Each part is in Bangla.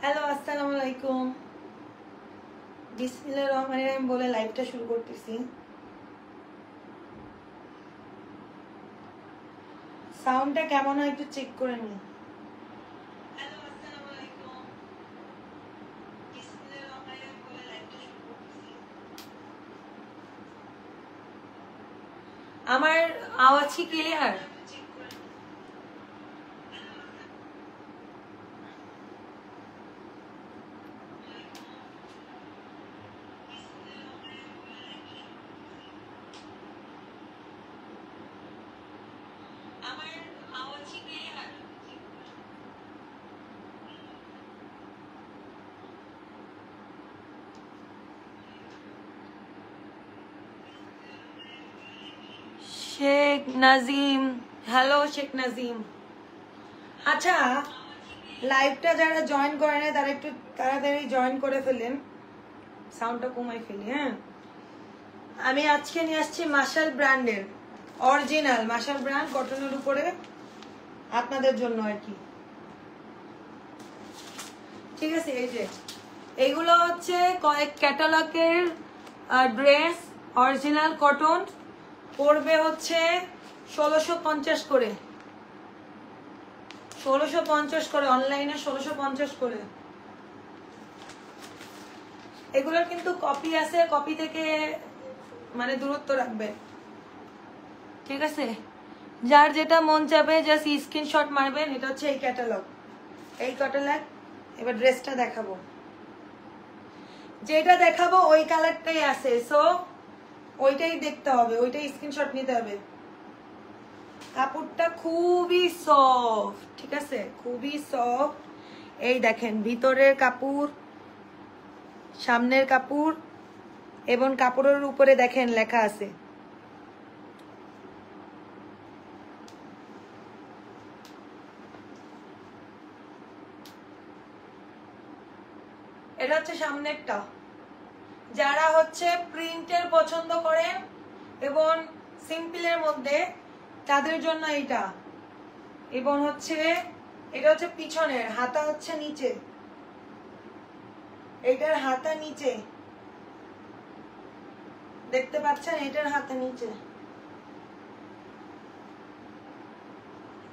হ্যালো, আসসালামু আলাইকুম। বিসমিল্লাহির রহমানির রহিম বলে লাইভটা শুরু করতেছি। সাউন্ডটা কেমন হয় একটু চেক করে নিই। হ্যালো, আসসালামু আলাইকুম। বিসমিল্লাহির রহমানির রহিম বলে লাইভটা শুরু করতেছি। আমার আওয়াজ কি ক্লিয়ার? শেখ নাজিম, হ্যালো শেখ নাজিম। আচ্ছা, লাইভটা যারা জয়েন করে না তারা একটু তাড়াতাড়ি জয়েন করে ফেলেন। সাউন্ডটা কমাই ফেলি। হ্যাঁ, আমি আজকে নিয়ে আসছি মাশাল ব্র্যান্ডের অরিজিনাল মাশাল ব্র্যান্ড কটনের উপরে আপনাদের জন্য আর কি। ঠিক আছে, এই যে এইগুলো হচ্ছে কয়েক ক্যাটালগের ড্রেস, অরিজিনাল কটন, পড়বে হচ্ছে 1650 করে, 1650 করে, অনলাইনে 1650 করে। এগুলোর কিন্তু কপি আছে, কপি থেকে মানে দূরত্ব রাখবেন। ঠিক আছে, যার যেটা মন চাবে জাস্ট স্ক্রিনশট মারবেন। এটা হচ্ছে এই ক্যাটালগ, এই ক্যাটালগ। এবার ড্রেসটা দেখাবো, যেটা দেখাবো ওই কালারটাই আছে, সো ওইটাই দেখতে হবে, ওইটাই স্ক্রিনশট নিতে হবে। কাপড়টা খুবই সফট, ঠিক আছে, খুবই সফট। এই দেখেন ভিতরের কাপড়, সামনের কাপড় এবং কাপড়ের উপরে দেখেন লেখা আছে। এটা হচ্ছে সামনেরটা। যারা হচ্ছে প্রিন্টের পছন্দ করেন এবং সিম্পলের মধ্যে, তাদের জন্য এইটা। এবং হচ্ছে এটা হচ্ছে পিছনের হাতা, হচ্ছে নিচে, এইটার হাতা নিচে দেখতে পাচ্ছেন, এটার হাতা নিচে,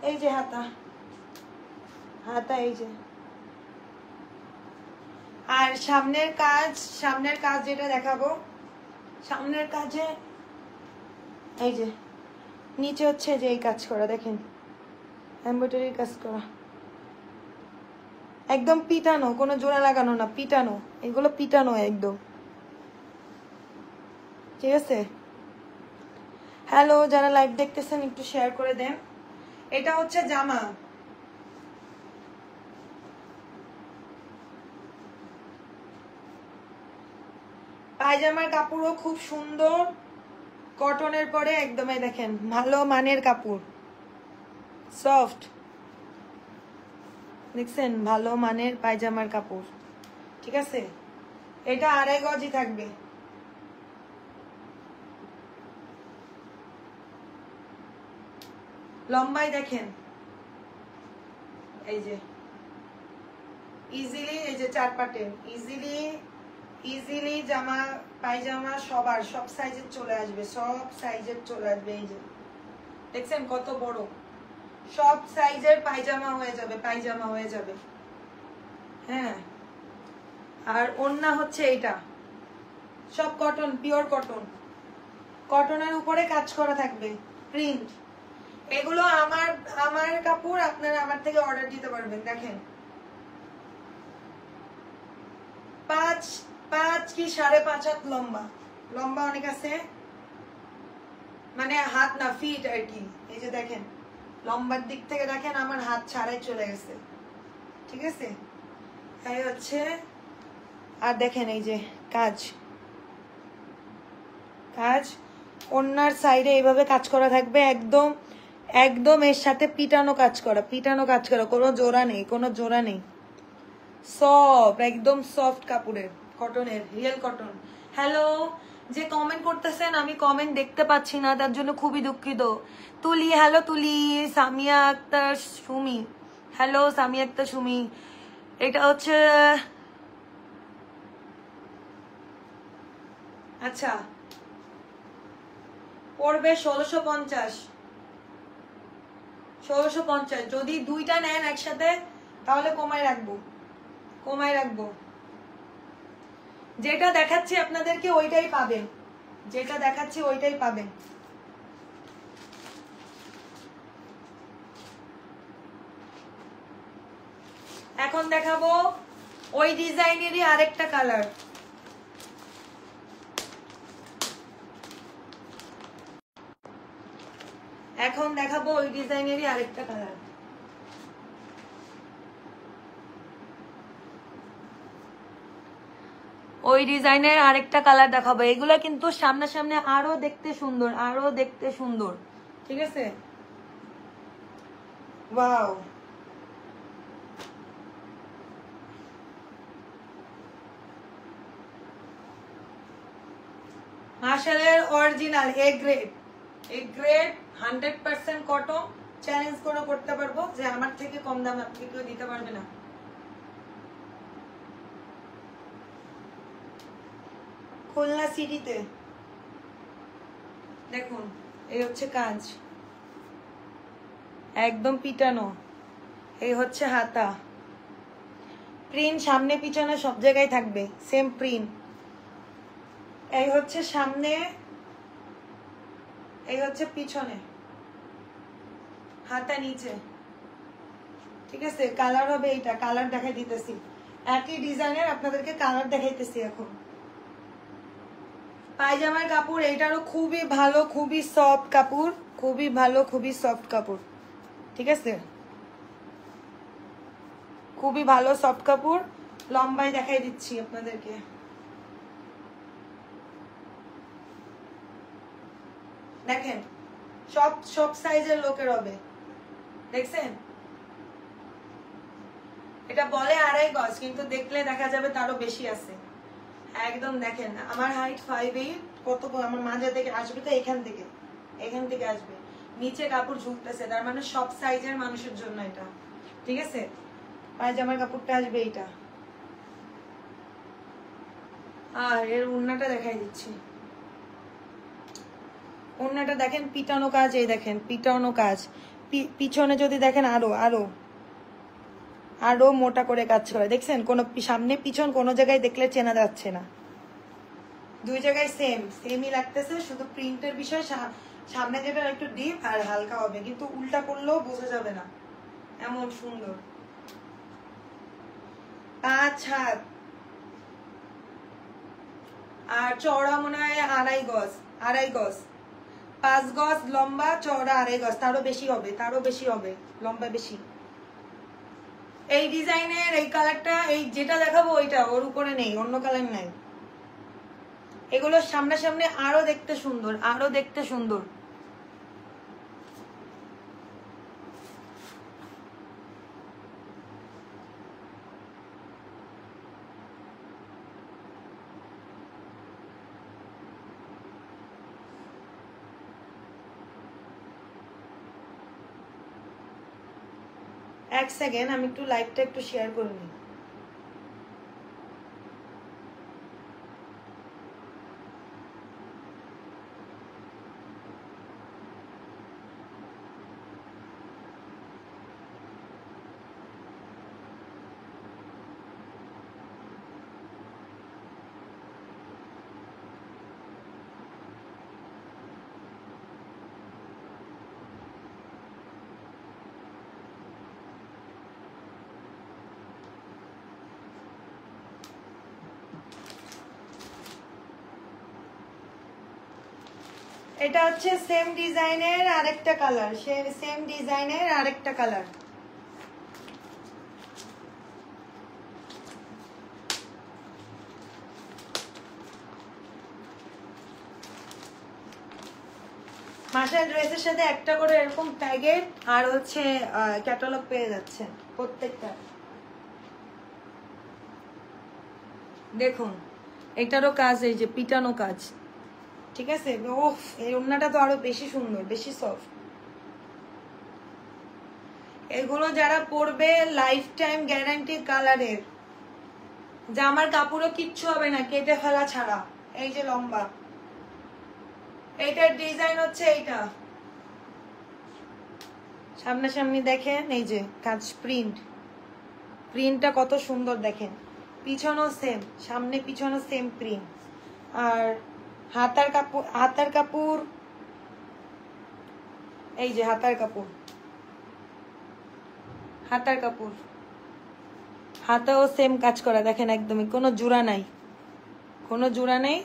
এই যে হাতা, হাতা এই যে। আর সামনের কাজ, সামনের কাজ যেটা দেখাবো, সামনের কাজে এই যে নিচে হচ্ছে যে এই কাজ করা, দেখেন এমব্রয়ডারি কাজ করা, একদম পিটানো, কোনো জোড়া লাগানো না, পিটানো, এগুলো পিটানো একদম। ঠিক আছে, হ্যালো, যারা লাইভ দেখতেছেন একটু শেয়ার করে দেন। এটা হচ্ছে জামা, পায়জামার কাপড়ও খুব সুন্দর, কটনের পরে একদম দেখেন ভালো মানের কাপড়, সফট, দেখছেন ভালো মানের পায়জামার কাপড়। ঠিক আছে, এটা 2.5 গজই থাকবে। লম্বাই দেখেন এই যে ইজিলি, এই যে 4 পাটের, ইজিলি জামা পায়জামা সবার সব সাইজের চলে আসবে, সব সাইজের চলে আসবে। এই যে দেখছেন কত বড়, সব সাইজের পায়জামা হয়ে যাবে, পায়জামা হয়ে যাবে। হ্যাঁ, আর ওড়না হচ্ছে এইটা, সব কটন, পিওর কটন, কটনের উপরে কাজ করা থাকবে, প্রিন্ট। এগুলো আমার কাপড়, আপনারা আমার থেকে অর্ডার দিতে পারবেন। দেখেন 5 কি 5.5 হাত লম্বা, লম্বা অনেক আছে, মানে হাত না ফিট আর কি। এই যে দেখেন লম্বার দিক থেকে দেখেন আমার হাত ছাড়াই চলে গেছে। ঠিক আছে, এই হচ্ছে। আর দেখেন এই যে কাজ, কাজ ওনার সাইডে এইভাবে কাজ করা থাকবে, একদম একদম এর সাথে পিটানো কাজ করা, পিটানো কাজ করা, কোনো জোড়া নেই, কোনো জোড়া নেই, সফট, একদম সফট কাপড়ের, কটনের, রিয়েল কটন। হ্যালো, যে কমেন্ট করতেছেন আমি কমেন্ট দেখতে পাচ্ছি না, তার জন্য খুবই দুঃখিত। তুলি, হ্যালো তুলি, সামিয়া আক্তার সুমি, হ্যালো সামিয়া আক্তার সুমি, এটা হচ্ছে আচ্ছা পড়বে 1650 1650। যদি দুইটা নেন একসাথে তাহলে কমায় রাখবো। যেটা দেখাচ্ছি আপনাদেরকে ওইটাই পাবেন, যেটা দেখাচ্ছি ওইটাই পাবেন। এখন দেখাবো ওই ডিজাইনেরই আরেকটা কালার। এখন দেখাবো ওই ডিজাইনেরই আরেকটা কালার। ওই ডিজাইনের আরেকটা কালার দেখাবো। এগুলা কিন্তু সামনাসামনি আরো দেখতে সুন্দর, ঠিক আছে? ওয়াও, মার্শালের original A grade 100% cotton. Challenge করে করতে পারবো যে আমার থেকে কম দামে আপনি কেউ দিতে পারবে না। খুলনা সিটিতে দেখুন, এই হচ্ছে কাজ, একদম পিটানো। এই হচ্ছে হাতা, প্রিন্ট সামনে পিছনে সব জায়গায় থাকবে, সেম প্রিন্ট। এই হচ্ছে সামনে, এই হচ্ছে পিছনে, হাতা নিচে, ঠিক আছে? কালার হবে এইটা, কালার দেখাই দিতেছি। একই ডিজাইনের আপনাদেরকে কালার দেখাইতেছি এখন। পায়জামার কাপড় এইটারও খুবই ভালো, খুবই সফট কাপড়, খুবই ভালো, খুবই সফট কাপড়, ঠিক আছে? খুবই ভালো সফট কাপড়। লম্বায় দেখাই দিচ্ছি আপনাদেরকে। দেখেন সব সাইজের লোকের হবে, দেখছেন? এটা বলে 2.5 গজ, কিন্তু দেখলে দেখা যাবে তারও বেশি আছে। একদম দেখেন আমার হাইট 5'8", কত আমার মাঝে থেকে আসবে তো এখান থেকে আসবে, নিচে কাপড় ঝুলতেছে, তার মানে সব সাইজের মানুষের জন্য এটা, ঠিক আছে? পায়জামার কাপড়টা আসবে এইটা। আর এর ওড়নাটা দেখাই দিচ্ছি। ওড়নাটা দেখেন পিটানো কাজ, এই দেখেন পিটানো কাজ। পিছনে যদি দেখেন আরো মোটা করে কাজ করে, দেখছেন? কোনো সামনে পিছন কোনো জায়গায় দেখলে চেনা যাচ্ছে না, দুই জায়গায় সেমই লাগতেছে, শুধু প্রিন্টের বিষয়। সামনে যেটা একটু ডিপ আর হালকা হবে, কিন্তু উল্টা করলেও বোঝা যাবে না, এমন সুন্দর। 5 হাত আর চওড়া মনে হয় 2.5 গজ, 5 গজ লম্বা, চওড়া 2.5 গজ, তারও বেশি হবে, লম্বা বেশি। এই ডিজাইনের এই কালারটা, এই যেটা দেখাবো ওইটা, ওর উপরে নেই, অন্য কালার নাই। এগুলো সামনাসামনি আরো দেখতে সুন্দর। এক সেকেন্ড, আমি একটু লাইভটা একটু শেয়ার করে নিই। এটা হচ্ছে সেম ডিজাইনের আরেকটা কালার, মার্শাল ড্রেসের সাথে একটা করে এরকম প্যাকেট আর হচ্ছে ক্যাটালগ পেয়ে যাচ্ছে প্রত্যেকটা। দেখুন এটারও কাজ, এই যে পিটানো কাজ, ঠিক আছে? ওফ, এই ওড়নাটা তো আরো বেশি সুন্দর, বেশি সফট। এগুলো যারা পরবে লাইফ টাইম গ্যারান্টি কালারের, জামার কাপড়ও কিচ্ছু হবে না কেটে ফেলা ছাড়া। এই যে লম্বা, এইটার ডিজাইন হচ্ছে এইটা, সামনাসামনি দেখেন এই যে কাজ, প্রিন্টটা কত সুন্দর দেখেন, পিছনও সেম, সামনে পিছনও সেম প্রিন্ট। আর হাতার কাপড় এই যে হাতার কাপড়, হাতাও সেম কাজ করা দেখেন, একদমই কোনো জোড়া নেই,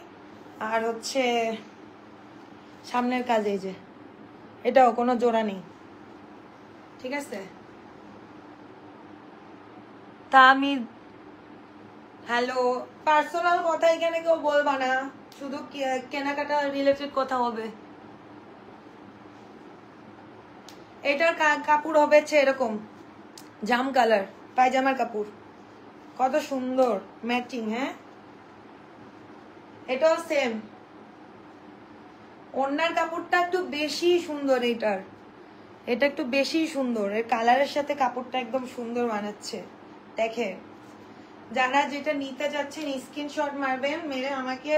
আর হচ্ছে সামনের কাজ এই যে এটাও কোনো জোড়া নেই, ঠিক আছে। তা আমি হ্যালো, পার্সোনাল কথা এখানে কেউ বলবা না, শুধু কেনাকাটা রিলেটেড কথা হবে। এটার কাপড় হবে এরকম জাম কালার, পায়জামার কাপড় কত সুন্দর ম্যাচিং। হ্যাঁ, এটাও সেম, ওড়নার কাপড়টা একটু বেশি সুন্দর, এটা একটু বেশি সুন্দর, এর কালারের সাথে কাপড়টা একদম সুন্দর বানাচ্ছে। দেখে যারা যেটা নিতে যাচ্ছেন স্ক্রিনশট মারবেন, মেরে আমাকে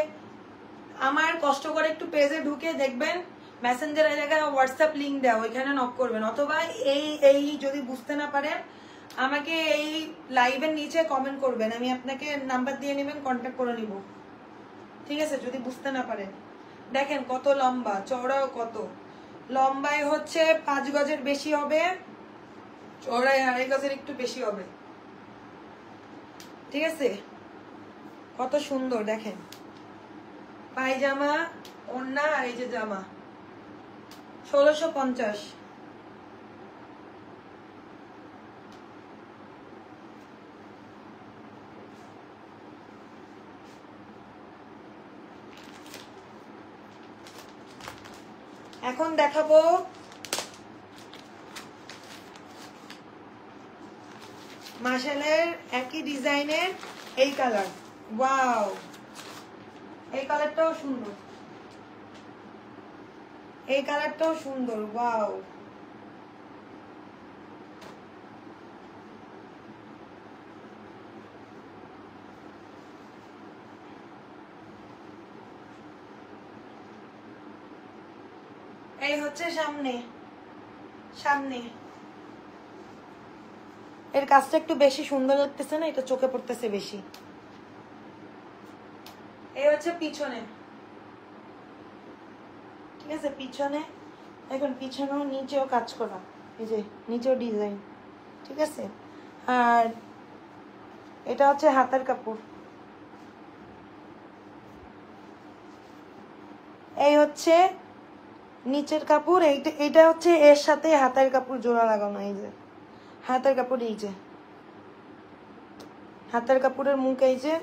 আমার কষ্ট করে একটু পেজে ঢুকে দেখবেন মেসেঞ্জারের জায়গায় হোয়াটসঅ্যাপ লিঙ্ক দেওয়া, ওইখানে নক করবেন, অথবা এই যদি বুঝতে না পারেন আমাকে এই লাইভের নিচে কমেন্ট করবেন, আমি আপনাকে নাম্বার দিয়ে নেবেন, কন্ট্যাক্ট করে নিব, ঠিক আছে। যদি বুঝতে না পারেন, দেখেন কত লম্বা, চওড়াও কত, লম্বায় হচ্ছে 5 গজের বেশি হবে, চওড়ায় 2.5 গজের একটু বেশি হবে, ঠিক আছে। কত সুন্দর দেখেন, পায়জামা, ওড়না আর এই যে জামা, 1650। এখন দেখাবো মাশালের একই ডিজাইনের এই কালার, ওয়াও, এই কালারটাও সুন্দর, ওয়াও। এই হচ্ছে সামনে এর কাজটা একটু বেশি সুন্দর লাগতেছে না, এটা চোখে পড়তেছে বেশি। এই হচ্ছে পিছনে, ঠিক আছে, পিছনে এখন পিছনেও নিচেও কাজ করা, এই যে নিচেও ডিজাইন, ঠিক আছে। আর এটা হচ্ছে হাতের কাপড়, এই হচ্ছে নিচের কাপড়, এইটা হচ্ছে এর সাথে হাতের কাপড় জোড়া লাগানো, এই যে হাতের কাপড়, এই যে হাতের কাপড়ের মুখ এই যে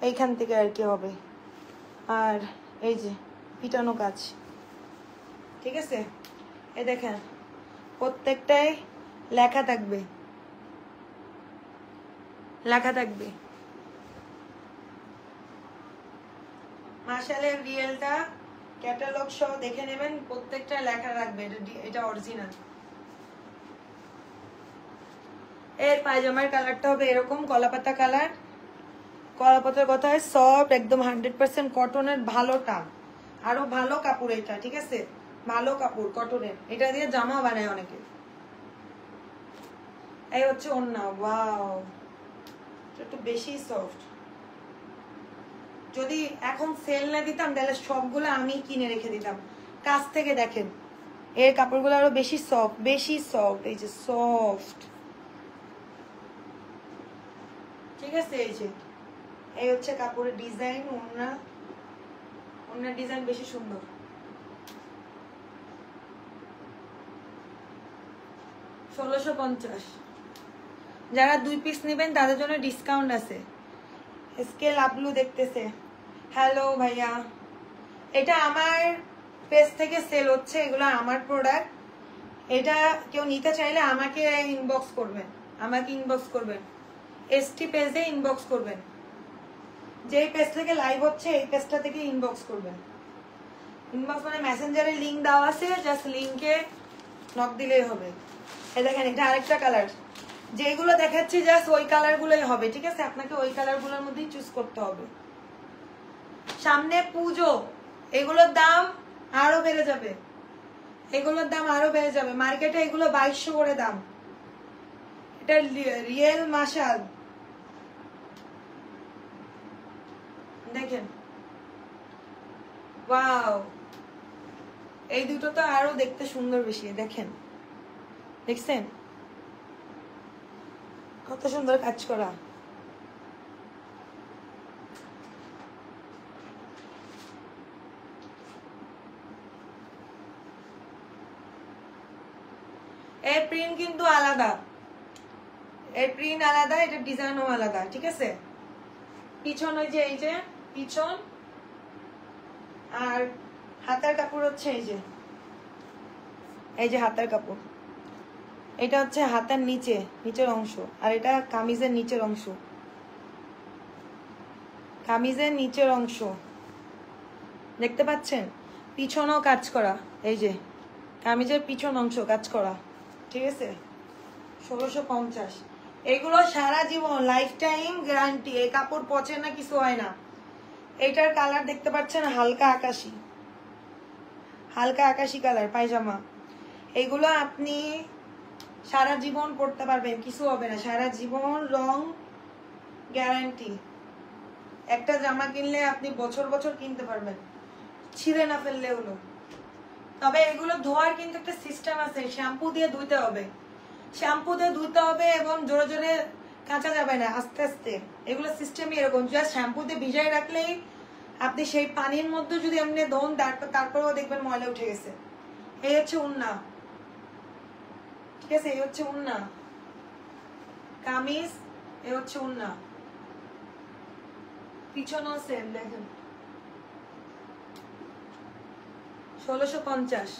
এইখান থেকে আর কি হবে, আর এই যে পিটানো কাজ, ঠিক আছে। এই দেখেন প্রত্যেকটাই লেখা থাকবে, মাশালের রিয়েলটা ক্যাটালগ সহ দেখে নেবেন, প্রত্যেকটা লেখা রাখবে, এটা অরিজিনাল। এর পায়জামার কালারটা হবে এরকম কলাপাতা কালার, কলাপাতার কথায় সফট, একদম 100% কটনের, ভালো টান, আরো ভালো কাপড় এটা, ঠিক আছে, ভালো কাপড় কটনের, এটা দিয়ে জামা বানায় অনেকে। এই হচ্ছে ওড়না, ওয়াও, একটু বেশি সফট। যদি এখন সেল না দিতাম তাহলে সবগুলো আমি কিনে রেখে দিতাম। কাছ থেকে দেখেন এর কাপড়গুলো আরো বেশি সফট, এই যে সফট, ঠিক আছে। এই হচ্ছে কাপড়ের ডিজাইন, ওড়নার ডিজাইন বেশি সুন্দর। 1650। যারা 2 পিস নেবেন তাদের জন্য ডিসকাউন্ট আছে। স্কেল আপলু দেখতেছে, হ্যালো ভাইয়া, এটা আমার পেজ থেকে সেল হচ্ছে, এগুলো আমার প্রোডাক্ট, এটা কেউ নিতে চাইলে আমাকে ইনবক্স করবেন, এসটি পেজে ইনবক্স করবেন, যেই পেজ থেকে লাইভ হচ্ছে এই পেজটা থেকে ইনবক্স করবেন। ইনবক্স মানে মেসেঞ্জারে লিংক দেওয়া আছে, জাস্ট লিংকে নক দিলেই হবে। এই দেখেন এটা আরেকটা কালার, যেগুলো দেখাচ্ছি জাস্ট ওই কালার গুলোই হবে, ঠিক আছে? আপনাকে ওই কালার গুলোর মধ্যেই চুজ করতে হবে। সামনে পুজো, এগুলোর দাম আরো বেড়ে যাবে, এগুলোর দাম আরো বেড়ে যাবে। মার্কেটে এগুলো 2200 করে দাম। এটা রিয়েল মাশাল, দেখেন ওয়াও, এই দুটো তো আরো দেখতে সুন্দর বেশি। দেখেন, দেখছেন কত সুন্দর কাজ করা। এর প্রিন্ট কিন্তু আলাদা, এর প্রিন্ট আলাদা, এটার ডিজাইনও আলাদা, ঠিক আছে? পিছন ওই যে এই যে পিছন, আর হাতার কাপড় হচ্ছে এই যে, এই যে হাতার কাপড়, এটা হচ্ছে হাতার নিচের অংশ, আর এটা কামিজের নিচের অংশ, কামিজের নিচের অংশ দেখতে পাচ্ছেন? পিছনও কাজ করা, এই যে কামিজের পিছন অংশ কাজ করা, ঠিক আছে? 1650। এগুলো সারা জীবন লাইফ টাইম গ্যারান্টি, এই কাপড় পচে না, কিছু হয় না। এটার কালার দেখতে পাচ্ছেন হালকা আকাশি, হালকা আকাশি কালার পায়জামা। এগুলো আপনি সারা জীবন পরতে পারবেন, কিছু হবে না, সারা জীবন রং গ্যারান্টি। একটা জামা কিনলে আপনি বছর বছর কিনতে পারবেন, ছিঁড়ে না ফেললে হলো। তবে এগুলো ধোয়ার কিন্তু একটা সিস্টেম আছে, শ্যাম্পু দিয়ে ধুইতে হবে, শ্যাম্পু দিয়ে ধুইতে হবে, এবং জোরে জোরে কাঁচা যাবে না, আস্তে আস্তে। এগুলো সিস্টেমই এরকম, জাস্ট শ্যাম্পু দিয়ে ভিজাই রাখলেই আপনি সেই পানির মধ্যে যদি এমনি ধোন, তারপরেও দেখবেন ময়লা উঠে গেছে। এই হচ্ছে উন্না, ঠিক আছে? এই হচ্ছে উন্না কামিজ, এই হচ্ছে উন্না, পিছনেও সেম। দেখেন 1650।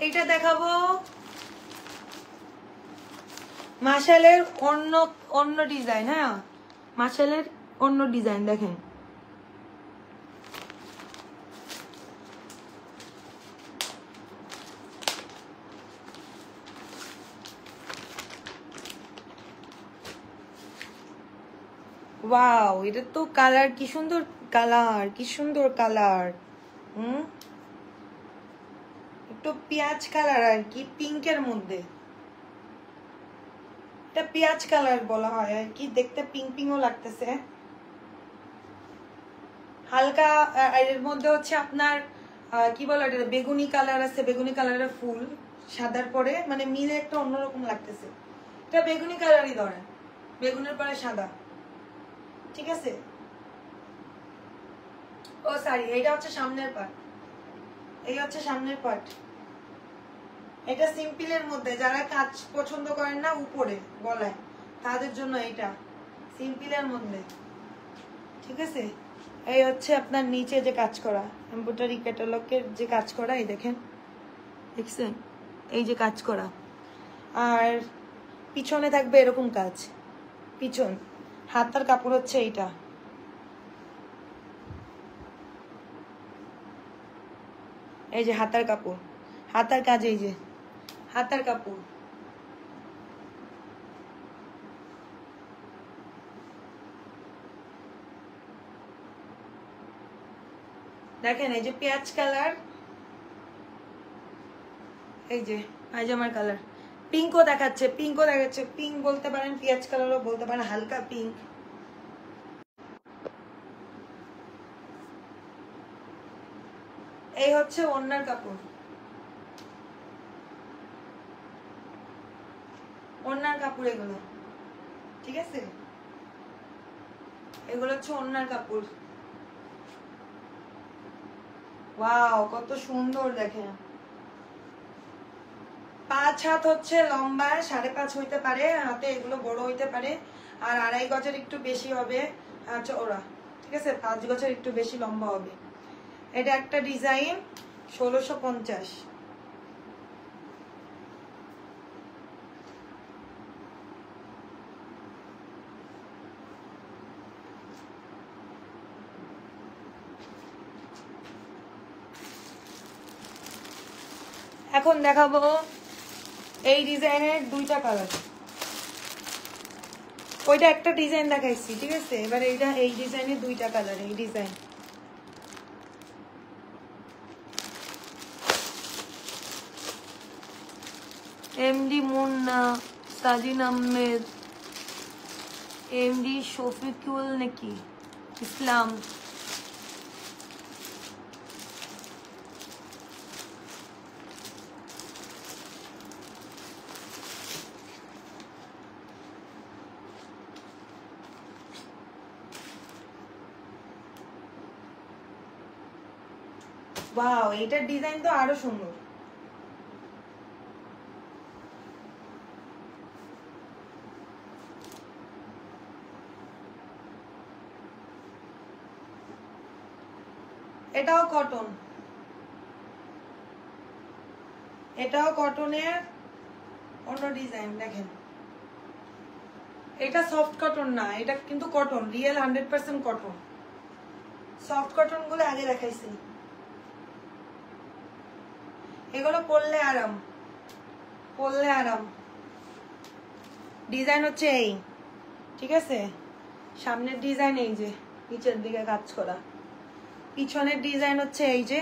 এইটা দেখাবো মাশালের অন্য ডিজাইন। হ্যাঁ, মাশালের অন্য ডিজাইন দেখেন, ওয়াও, এটা তো কালার, কি সুন্দর কালার, কি সুন্দর কালার। একটু পেঁয়াজ কালার আর কি, পিঙ্কের মধ্যে। এটা পেঁয়াজ কালার বলা হয় আর কি, দেখতে পিঙ্ক পিঙ্কও লাগতেছে হালকা। এর মধ্যে হচ্ছে আপনার কি বলে এটা, বেগুনি কালার আছে, বেগুনি কালারের ফুল সাদার পরে, মানে মিলে একটা অন্যরকম লাগতেছে। এটা বেগুনি কালারই ধরে, বেগুনের পরে সাদা, ঠিক আছে? ও সরি, এটা হচ্ছে সামনের পার্ট, এই হচ্ছে সামনের পার্ট। এটা সিম্পলের মধ্যে, যারা কাজ পছন্দ করেন না উপরে গলায়, তাদের জন্য এটা সিম্পলের মধ্যে, ঠিক আছে? এই হচ্ছে আপনার নিচে যে কাজ করা, এমব্রয়ডারি ক্যাটালগের যে কাজ করা, এই দেখেন, দেখছেন? এই যে কাজ করা, আর পিছনে থাকবে এরকম কাজ, পিছন। হাতার কাপড় হচ্ছে এইটা, এই যে হাতার কাপড়, হাতার কাজ, এই যে হাতার কাপড়। দেখেন এই যে পেঁয়াজ কালার, এই যে পায়জামার কালার, পিঙ্কও দেখাচ্ছে, পিঙ্কও দেখাচ্ছে, পিঙ্ক বলতে পারেন, পেঁয়াজ কালারও বলতে পারেন, হালকা পিঙ্ক। এই হচ্ছে ওড়নার কাপড়, ওড়নার কাপড় এগুলো, ঠিক আছে? এগুলো হচ্ছে ওড়নার কাপড়। ওয়াও, কত সুন্দর দেখেন। 5 হাত হচ্ছে লম্বা, 5.5 হইতে পারে হাতে, এগুলো বড় হইতে পারে, আর 2.5 গজের একটু বেশি হবে চওড়া, ঠিক আছে, 5 গছের একটু বেশি লম্বা হবে। এটা একটা ডিজাইন 1650। এখন দেখাবো এই ডিজাইনের 2টা কালার। ওইটা একটা ডিজাইন দেখাইছি, ঠিক আছে, এবার এইটা এই ডিজাইনের 2টা কালার। এই design MD Munna, Sajin Ahmed, MD Shafiqul নাকি ইসলাম, ওয়াও এইটার ডিজাইন তো আরো সুন্দর। এটাও কটন, এটাও কটনের অন্য ডিজাইন। দেখেন এটা সফট কটন না, এটা কিন্তু cotton, real 100% cotton. Soft cotton গুলো আগে দেখাইছি। এগুলো পরলে আরাম, পরলে আরাম। ডিজাইন হচ্ছে এই, ঠিক আছে, সামনের ডিজাইন এই যে নিচের দিকে কাজ করা, পিছনের ডিজাইন হচ্ছে এই যে,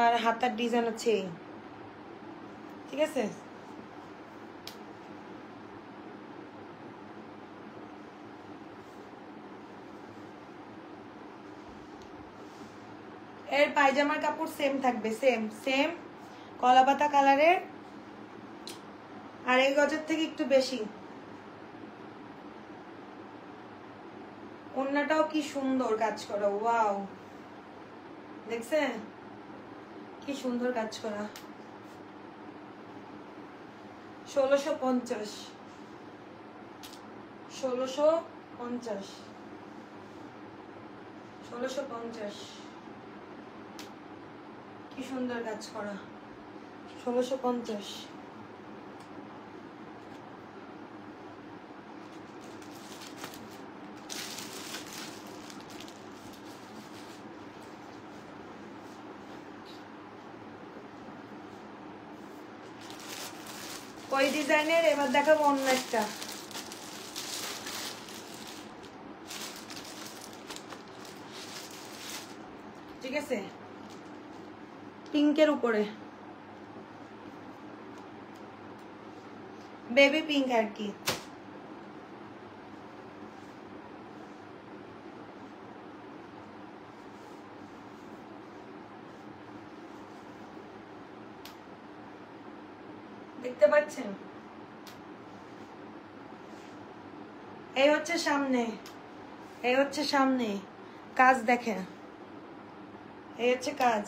আর হাতার ডিজাইন হচ্ছে এই, ঠিক আছে। এর পায়জামার কাপড় সেম থাকবে, সেম সেম কলাপাতা কালারের, আর এই গজের থেকে একটু বেশি। ওন্নাটাও কি সুন্দর কাজ করা, ওয়াও, দেখছেন কি সুন্দর কাজ করা। 1650, 1650, 1650, কি সুন্দর কাজ করা। 1650। ওই ডিজাইনের এবার দেখাবো অন্য একটা। ঠিক আছে, পিঙ্কের উপরে, বেবি পিঙ্ক আর কি। দেখতে পাচ্ছেন, এই হচ্ছে সামনে, এই হচ্ছে সামনে কাজ, দেখেন এই হচ্ছে কাজ।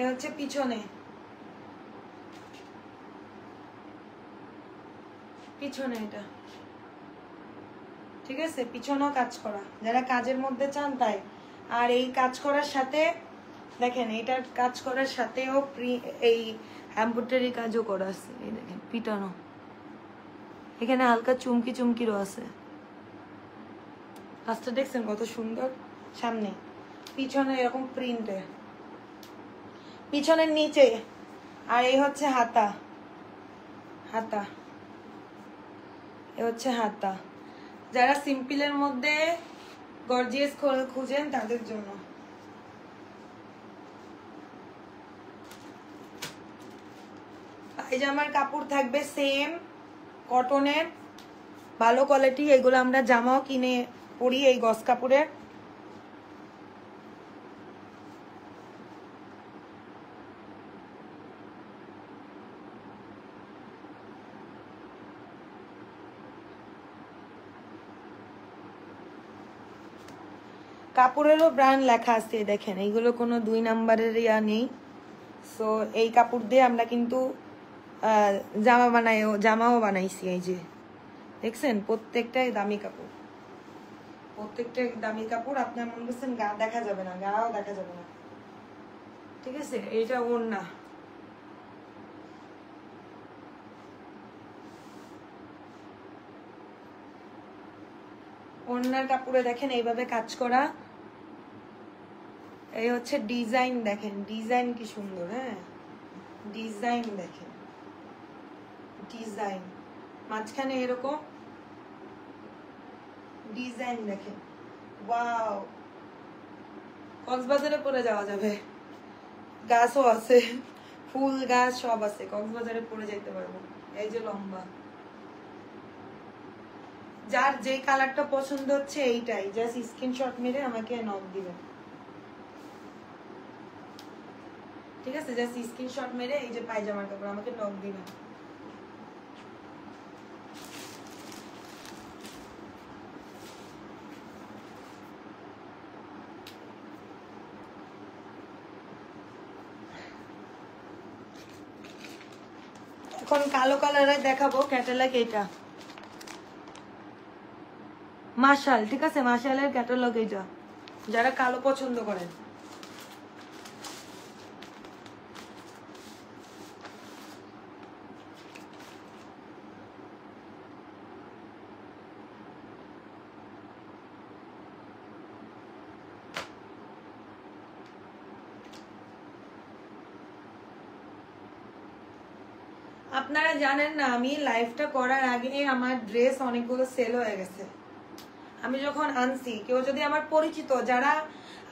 এই হচ্ছে পিছনে, পিছনে এটা, ঠিক আছে, পিছনেও কাজ করা, যারা কাজের মধ্যে চান তাই। আর এই কাজ করার সাথে দেখেন, এইটার কাজ করার সাথেও এই এমব্রয়ডারি কাজও করা আছে, এই দেখেন পিটানো, এখানে হালকা চুমকি চুমকিরও আছে। কাজটা দেখছেন কত সুন্দর, সামনে পিছনে এরকম প্রিন্টে, পিছনের নিচে। আর এই হচ্ছে হাতা, হাতা, এ হচ্ছে হাতা। যারা সিম্পলের মধ্যে গর্জিয়াস খুঁজেন তাদের জন্য। পায়জামার কাপড় থাকবে সেম কটনের, ভালো কোয়ালিটি। এগুলো আমরা জামাও কিনে পরি এই গস কাপড়ের। কাপড়েরও ব্র্যান্ড লেখা আছে, দেখেন এইগুলো কোনো 2 নাম্বারের ইয়া নেই। সো এই কাপড় দিয়ে আমরা কিন্তু জামা জামাও বানাইছি। এই যে দেখছেন প্রত্যেকটাই দামি কাপড়, প্রত্যেকটা দামি কাপড়। আপনার মনে করছেন গা দেখা যাবে না, গাও দেখা যাবে না, ঠিক আছে। এইটা ওড়না, ওড়নার কাপড়ে দেখেন এইভাবে কাজ করা। এই হচ্ছে ডিজাইন, দেখেন ডিজাইন কি সুন্দর। হ্যাঁ ডিজাইন দেখেন, ডিজাইন মাঝখানে এরকম ডিজাইন দেখেন। ওয়াও, কক্সবাজারে পরে যাওয়া যাবে, গাছও আছে, ফুল গাছ সব আছে, কক্সবাজারে পরে যেতে পারবো। এই যে লম্বা, যার যে কালারটা পছন্দ হচ্ছে এইটাই, জাস্ট স্ক্রিনশট মেরে আমাকে নক দিবেন, ঠিক আছে। জাস্ট স্ক্রিনশট মেরে এই যে পায়জামার কাপড় আমাকে নক দিবেন। এখন কালো কালারের দেখাবো ক্যাটালগ। এটা মার্শাল, ঠিক আছে, মার্শালের ক্যাটালগ এটা, যারা কালো পছন্দ করেন। আপনারা জানেন না, আমি লাইভটা করার আগে আমার ড্রেস অনেকগুলো সেল হয়ে গেছে। আমি যখন আনছি, কেউ যদি আমার পরিচিত, যারা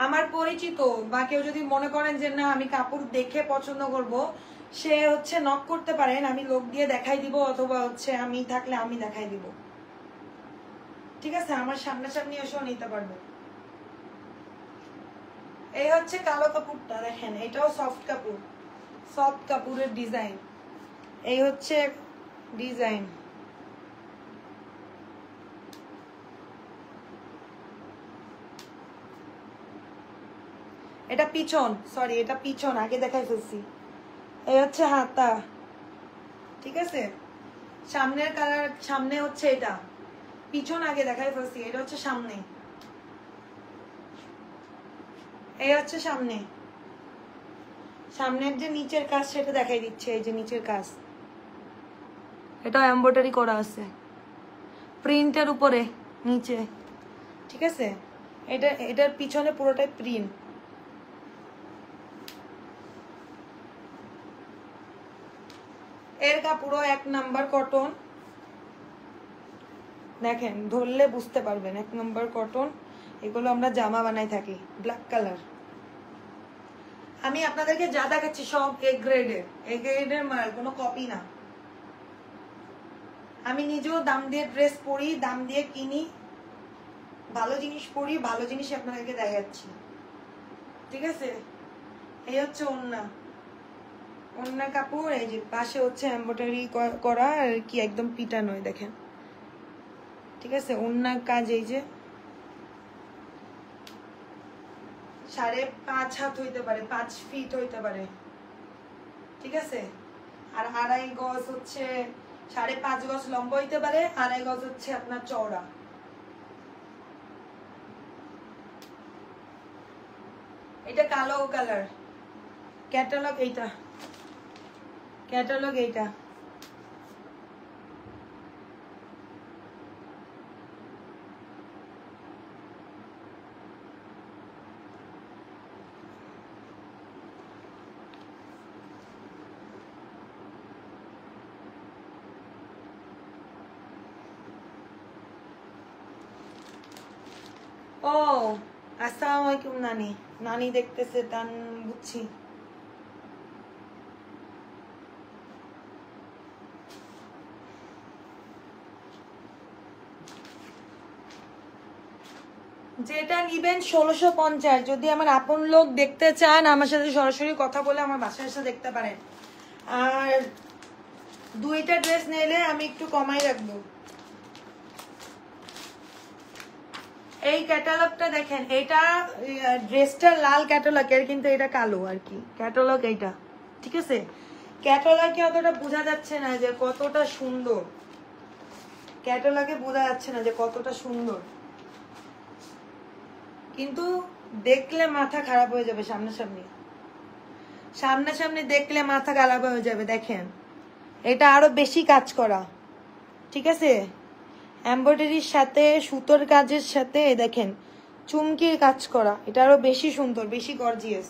আমার পরিচিত বা কেউ যদি মনে করেন যে না আমি কাপড় দেখে পছন্দ করব, সে হচ্ছে নক করতে পারেন, আমি লোক দিয়ে দেখাই দিব, অথবা হচ্ছে আমি থাকলে আমি দেখাই দিব, ঠিক আছে। আমার সামনাসামনি এসেও নিতে পারবে। এই হচ্ছে কালো কাপড়টা দেখেন, এটাও সফট কাপড়, সফট কাপড়ের ডিজাইন। এই হচ্ছে ডিজাইন, এটা পিছন, সরি এটা পিছন, আগে দেখাই ফেলছি। এই হচ্ছে হাতা, ঠিক আছে। সামনের কালার, সামনে হচ্ছে এটা, পিছন আগে দেখাই ফেলছি, এটা হচ্ছে সামনে। এই হচ্ছে সামনে, সামনের যে নিচের কাজ সেটা দেখাই দিচ্ছে। এই যে নিচের কাজ, এটা এমব্রয়ডারি করা আছে প্রিন্টের উপরে নিচে, ঠিক আছে। এটার পিছনে পুরোটাই প্রিন্ট। এর কাপড়ও 1 নাম্বার কটন, দেখেন ধরলে বুঝতে পারবেন, 1 নাম্বার কটন। এগুলো আমরা জামা বানাই থাকি, ব্ল্যাক কালার। আমি আপনাদেরকে যা দেখাচ্ছি সব এ গ্রেডের মাল, কোনো কপি না। আমি নিজেও দাম দিয়ে ড্রেস পরি, দাম দিয়ে কিনি, ভালো জিনিস পরি, ভালো জিনিস আপনাদেরকে দেখাচ্ছি, ঠিক আছে। এই হচ্ছে ওড়না, ওড়না কাপড়। এই যে পাশে হচ্ছে এমব্রয়ডারি করা আর কি, একদম পিটানো, দেখেন, ঠিক আছে। ওড়নার কাজ এই যে 5.5 হাত হইতে পারে, 5 ফিট হইতে পারে, ঠিক আছে। আর 2.5 গজ হচ্ছে, 5.5 গজ লম্বা হইতে পারে, 2.5 গজ হচ্ছে আপনার চওড়া। এটা কালো কালার, ক্যাটালগ এইটা, ক্যাটালগ এইটা। ও আসসালামু আলাইকুম নানি, নানি দেখতেছে, টান বুঝছি। যেটা নিবেন 1650। যদি আমার আপন লোক দেখতে চান, আমার সাথে সরাসরি কথা বলে আমার বাসায় এসে দেখতে পারেন। আর 2টা ড্রেস নিলে আমি একটু কমাই রাখবো। এই ক্যাটালগটা দেখেন, এটা ড্রেসটা লাল ক্যাটালগ এর, কিন্তু এটা কালো আর কি ক্যাটালগ এইটা, ঠিক আছে। ক্যাটালগে অতটা বোঝা যাচ্ছে না যে কতটা সুন্দর, ক্যাটালগে বোঝা যাচ্ছে না যে কতটা সুন্দর, কিন্তু দেখলে মাথা খারাপ হয়ে যাবে। সামনাসামনি সামনাসামনি দেখলে মাথা খারাপ হয়ে যাবে। দেখেন এটা আরো বেশি কাজ করা, ঠিক আছে, এমব্রয়ডারির সাথে সুতোর কাজের সাথে দেখেন চুমকির কাজ করা, এটা আরো বেশি সুন্দর, বেশি গর্জিয়াস।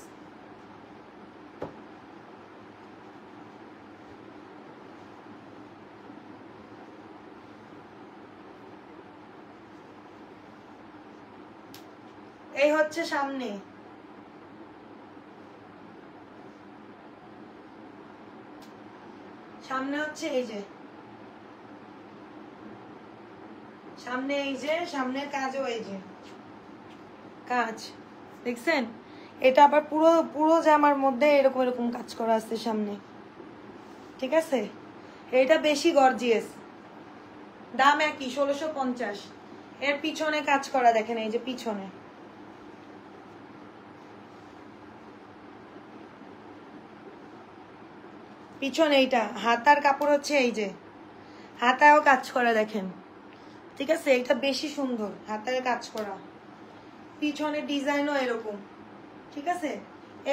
এই হচ্ছে সামনে, সামনে হচ্ছে এই যে, সামনে এই যে, সামনের কাজও এই যে কাজ দেখছেন। এটা আবার পুরো পুরো জামার মধ্যে এরকম এরকম কাজ করা আছে সামনে, ঠিক আছে। এটা বেশি গর্জিয়াস, দাম একই 1650। এর পিছনে কাজ করা দেখেন, এই যে পিছনে, পিছনে এইটা হাতার কাপড় হচ্ছে এই যে, হাতায়ও কাজ করা দেখেন, ঠিক আছে। এটা বেশি সুন্দর, হাতায় কাজ করা, পিছনে ডিজাইনও এরকম, ঠিক আছে।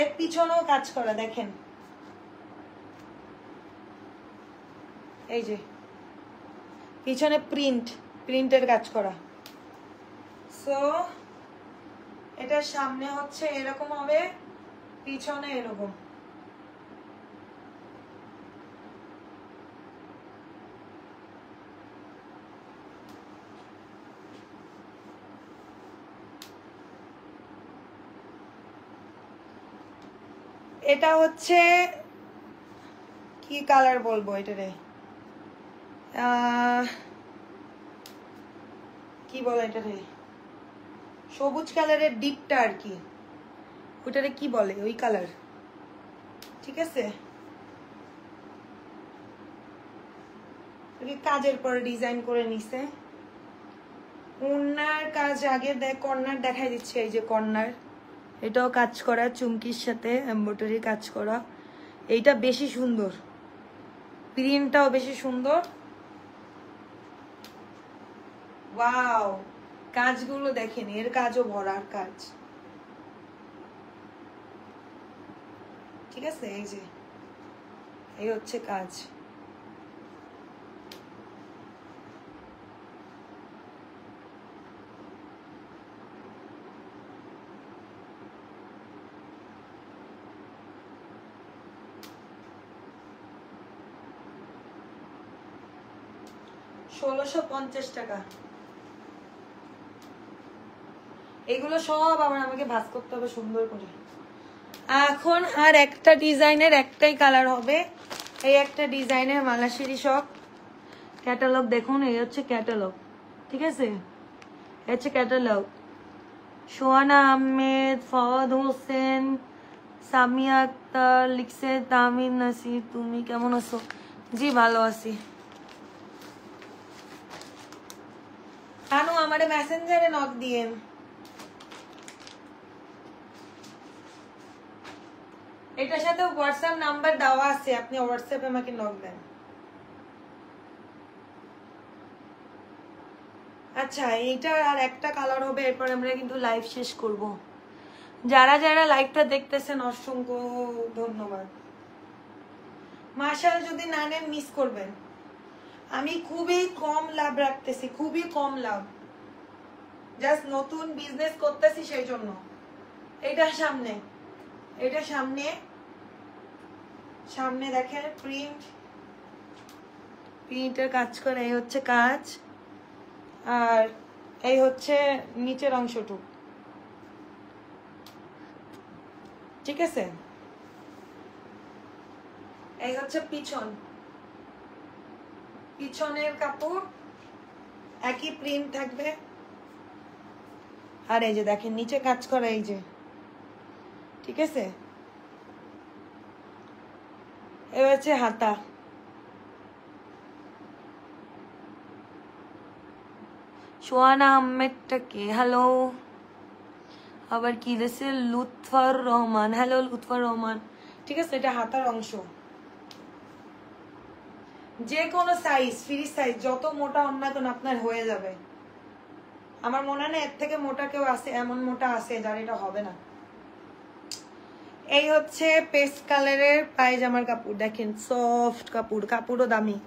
এর পিছনেও কাজ করা দেখেন, এই যে পিছনে প্রিন্টের কাজ করা। সো এটার সামনে হচ্ছে এরকম হবে, পিছনে এরকম। এটা হচ্ছে কি কালার বলবো এটারে, কি বলে এটারে, সবুজ কালারের ডিপটা আর কি, ওইটারে কি বলে, ওই কালার, ঠিক আছে। কাজের পরে ডিজাইন করে নিছে। কর্নার কাজ আগে কর্নার দেখাই দিচ্ছে, এই যে কর্নার, এটাও কাজ করা চুমকির সাথে এমব্রয়ডারি কাজ করা। এইটা বেশি সুন্দর, প্রিন্টটাও বেশি সুন্দর। ওয়াও, কাজগুলো দেখেন, এর কাজও ভরার কাজ, ঠিক আছে। এই যে এই হচ্ছে কাজ। টাকা। এগুলো সব আবার আমাকে ভাঁজ করতে হবে সুন্দর করে। এখন আর একটা ডিজাইনের একটাই কালার হবে, এই একটা ডিজাইনের মালাশিরি সব ক্যাটালগ দেখুন, এই হচ্ছে ক্যাটালগ, ঠিক আছে। এই হচ্ছে ক্যাটালগ। সোহানা আহমেদ, ফওয়াদ হোসেন, সামিয়া আক্তার লিখছে তামিম নাসির, তুমি কেমন আছো? জি ভালো আছি। আনু আমারে মেসেঞ্জারে নক দিয়েন। এটার সাথে হোয়াটসঅ্যাপ নাম্বার দেওয়া আছে, আপনি হোয়াটসঅ্যাপে আমাকে নক দেন। আচ্ছা, এইটার আর একটা কালার হবে, এরপর আমরা কিন্তু লাইভ শেষ করব। যারা যারা লাইভটা দেখতেছেন অসংখ্য ধন্যবাদ। মাশাল যদি না নেন মিস করবেন। আমি খুবই কম লাভ রাখতেছি, খুবই কম লাভ, জাস্ট নতুন বিজনেস করতেছি সেই জন্য। এটা সামনে, এটা সামনে, সামনে দেখেন প্রিন্টের কাজ করে, এই হচ্ছে কাজ, আর এই হচ্ছে নিচের অংশটুকু, ঠিক আছে। এই হচ্ছে পিছনের কাপড়, একই প্রিন্ট থাকবে। আর এই যে দেখেন নিচে কাজ করা, এই যে, ঠিক আছে। এই হচ্ছে হাতা। সোহানা আহমেদটা কে? হ্যালো। আবার কি দেশে? লুৎফর রহমান, হ্যালো লুৎফর রহমান, ঠিক আছে। এটা হাতার অংশ, যে কোনো সাইজ, ফ্রি সাইজ, যত মোটা অন্য কেন আপনার হয়ে যাবে। আমার মনে হয় না এর থেকে মোটা কেউ আছে, এমন মোটা আছে যার এটা হবে না। এই হচ্ছে পেস্ট কালারের পায়জামার কাপড়, দেখেন সফট কাপড়, কাপড়ও দামি,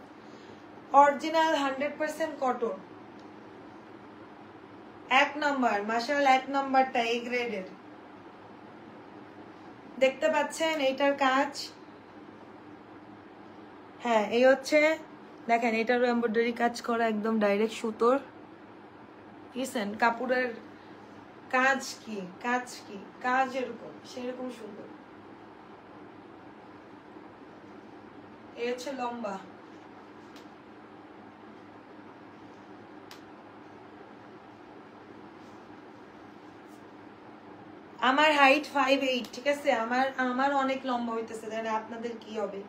অরিজিনাল 100% কটন, 1 নাম্বার, মাশাআল্লাহ 1 নাম্বারটা এই গ্রেডের। দেখতে পাচ্ছেন এইটার কাজ, হ্যাঁ এই হচ্ছে দেখেন এটারও এমব্রয়ডারি কাজ করা, একদম ডাইরেক্ট সুতোর। বুঝছেন কাপড়ের কাজ কি, কাজ কি, কাজ এরকম সেরকম সুন্দর। এই হচ্ছে লম্বা, আমার হাইট 5'8", ঠিক আছে, আমার অনেক লম্বা হইতেছে, জানেন আপনাদের কি হবে।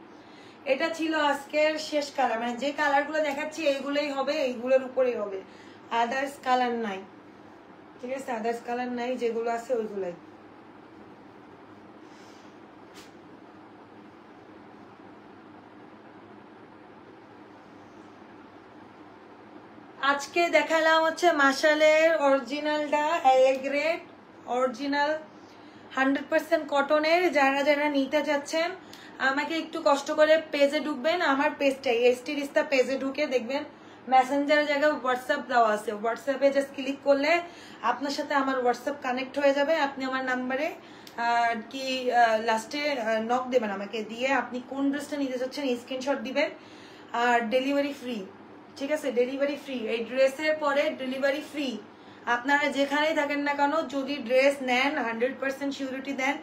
এটা ছিল আজকের শেষ কালার, মানে যে কালারগুলো দেখাচ্ছি এইগুলোই হবে, এইগুলোর উপরেই হবে, আদার্স কালার নাই, ঠিক আছে, আদার্স কালার নাই, যেগুলো আছে ওইগুলাই। আজকে দেখালাম হচ্ছে মাশালের অরিজিনালটা, এলেগ্রেট অরিজিনাল 100% কটনের। যারা যারা নিতে চাচ্ছেন আমাকে একটু কষ্ট করে পেজে ঢুকবেন, আমার পেজটাই এসটি রিস্তা পেজে ঢুকে দেখবেন মেসেঞ্জারের জায়গায় হোয়াটসঅ্যাপ দেওয়া আছে, হোয়াটসঅ্যাপে জাস্ট ক্লিক করলে আপনার সাথে আমার হোয়াটসঅ্যাপ কানেক্ট হয়ে যাবে। আপনি আমার নাম্বারে কি লাস্টে নক দেবেন, আমাকে দিয়ে আপনি কোন ড্রেসটা নিতে চাচ্ছেন স্ক্রিনশট দিবেন, আর ডেলিভারি ফ্রি, ঠিক আছে, ডেলিভারি ফ্রি। এই ড্রেসের পরে ডেলিভারি ফ্রি, আপনারা যেখানেই থাকেন না কেন যদি ড্রেস নেন 100% সিউরিটি দেন,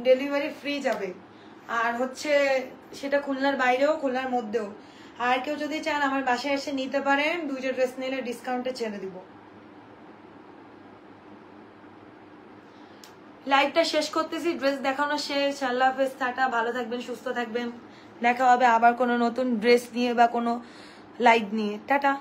ডেলিভারি ফ্রি যাবে। আর হচ্ছে সেটা খুলনার বাইরেও খুলনার মধ্যেও। আর কেউ যদি চান আমার বাসায় এসে নিতে পারেন, 2টা ড্রেস নিলে ডিসকাউন্টে ছেড়ে দিব। লাইভটা শেষ করতেছি, ড্রেস দেখানো শেষ। আল্লাহ হাফেজ, টাটা, ভালো থাকবেন, সুস্থ থাকবেন, দেখা হবে আবার কোনো নতুন ড্রেস নিয়ে বা কোনো লাইভ নিয়ে, টাটা।